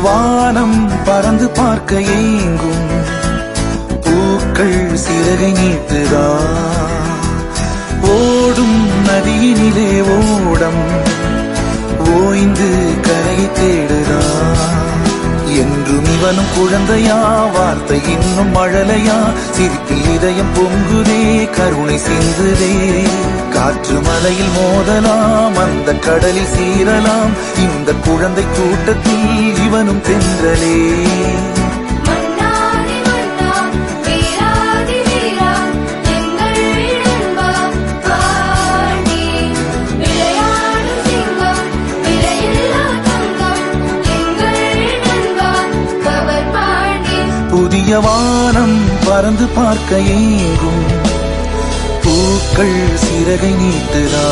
வானம் பறந்து பார்க்க ஏங்கும் பூக்கள் சிறகை நீட்டுதா ஓடும் நதியினிலே ஓடம் ஓய்ந்து கரையை தேடுதா என்றும் இவனும் குழந்தையா வார்த்தை இன்னும் மழலையா சிரிப்பில் இதயம் பொங்குதே கருணை சிந்துதே காற்று மலையில் மோதலாம் அந்த கடலில் சீரலாம் இந்த குழந்தை கூட்டத்தில் இவனும் தென்றலே புதிய வானம் பறந்து பார்க்க ஏங்கும் பூக்கள் சிறகை நீட்டுதா